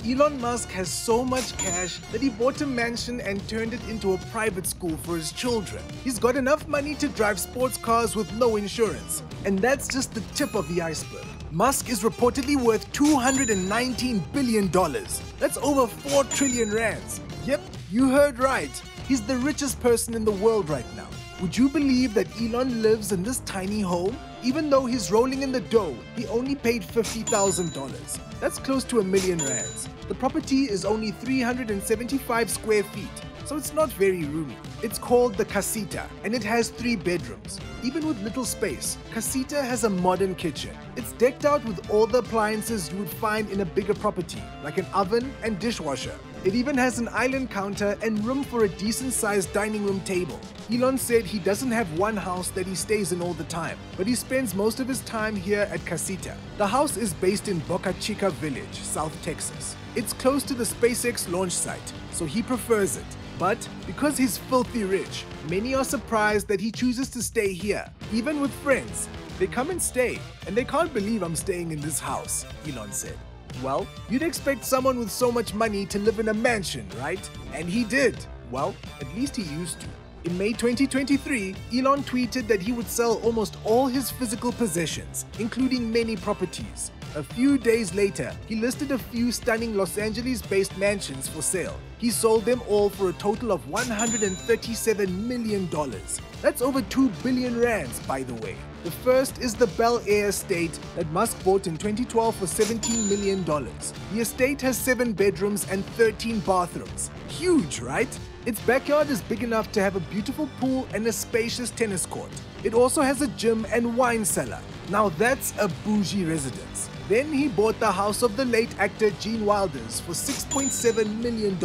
Elon Musk has so much cash that he bought a mansion and turned it into a private school for his children. He's got enough money to drive sports cars with no insurance. And that's just the tip of the iceberg. Musk is reportedly worth $219 billion. That's over 4 trillion rands. Yep, you heard right. He's the richest person in the world right now. Would you believe that Elon lives in this tiny home? Even though he's rolling in the dough, he only paid $50,000. That's close to R1,000,000 rands. The property is only 375 square feet, so it's not very roomy. It's called the Casita, and it has 3 bedrooms. Even with little space, Casita has a modern kitchen. It's decked out with all the appliances you would find in a bigger property, like an oven and dishwasher. It even has an island counter and room for a decent-sized dining room table. Elon said he doesn't have one house that he stays in all the time, but he spends most of his time here at Casita. The house is based in Boca Chica Village, South Texas. It's close to the SpaceX launch site, so he prefers it. But because he's filthy rich, many are surprised that he chooses to stay here, even with friends. They come and stay, and they can't believe I'm staying in this house, Elon said. Well, you'd expect someone with so much money to live in a mansion, right? And he did. Well, at least he used to. In May 2023, Elon tweeted that he would sell almost all his physical possessions, including many properties. A few days later, he listed a few stunning Los Angeles-based mansions for sale. He sold them all for a total of $137 million. That's over 2 billion rands, by the way. The first is the Bel Air estate that Musk bought in 2012 for $17 million. The estate has 7 bedrooms and 13 bathrooms. Huge, right? Its backyard is big enough to have a beautiful pool and a spacious tennis court. It also has a gym and wine cellar. Now that's a bougie residence. Then he bought the house of the late actor Gene Wilder's for $6.7 million.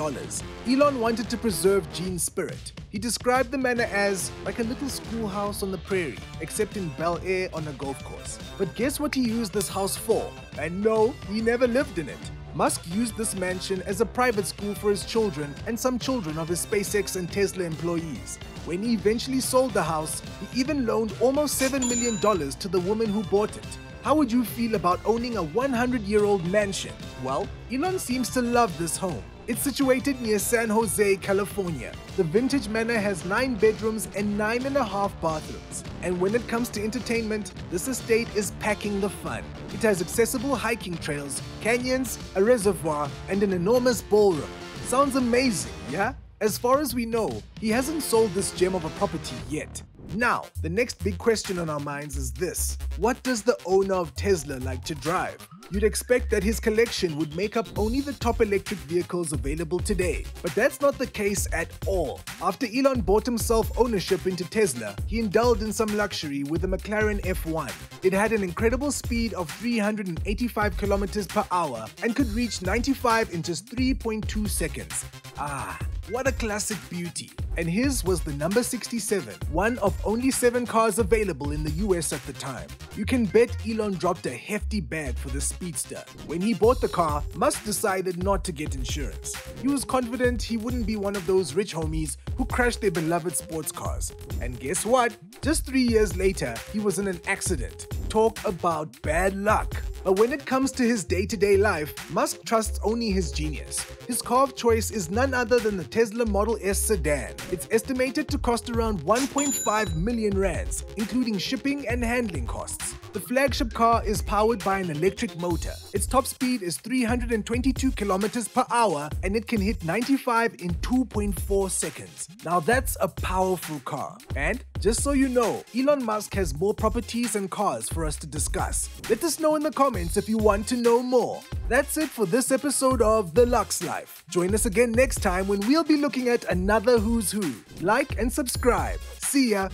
Elon wanted to preserve Gene's spirit. He described the manor as like a little schoolhouse on the prairie, except in Bel Air on a golf course. But guess what he used this house for? And no, he never lived in it. Musk used this mansion as a private school for his children and some children of his SpaceX and Tesla employees. When he eventually sold the house, he even loaned almost $7 million to the woman who bought it. How would you feel about owning a 100-year-old mansion? Well, Elon seems to love this home. It's situated near San Jose, California. The vintage manor has 9 bedrooms and 9.5 bathrooms. And when it comes to entertainment, this estate is packing the fun. It has accessible hiking trails, canyons, a reservoir, and an enormous ballroom. Sounds amazing, yeah? As far as we know, he hasn't sold this gem of a property yet. Now, the next big question on our minds is this: what does the owner of Tesla like to drive? You'd expect that his collection would make up only the top electric vehicles available today, but that's not the case at all. After Elon bought himself ownership into Tesla, he indulged in some luxury with the McLaren F1. It had an incredible speed of 385 kilometers per hour and could reach 95 in just 3.2 seconds. Ah, what a classic beauty. And his was the number 67, one of only 7 cars available in the US at the time. You can bet Elon dropped a hefty bag for the speedster. When he bought the car, Musk decided not to get insurance. He was confident he wouldn't be one of those rich homies who crashed their beloved sports cars. And guess what? Just 3 years later, he was in an accident. Talk about bad luck. But when it comes to his day-to-day life, Musk trusts only his genius. His car of choice is none other than the Tesla Model S sedan. It's estimated to cost around 1.5 million rands, including shipping and handling costs. The flagship car is powered by an electric motor. Its top speed is 322 kilometers per hour and it can hit 95 in 2.4 seconds. Now that's a powerful car. And just so you know, Elon Musk has more properties and cars for us to discuss. Let us know in the comments if you want to know more. That's it for this episode of The Lux Life. Join us again next time when we'll be looking at another who's who. Like and subscribe. See ya!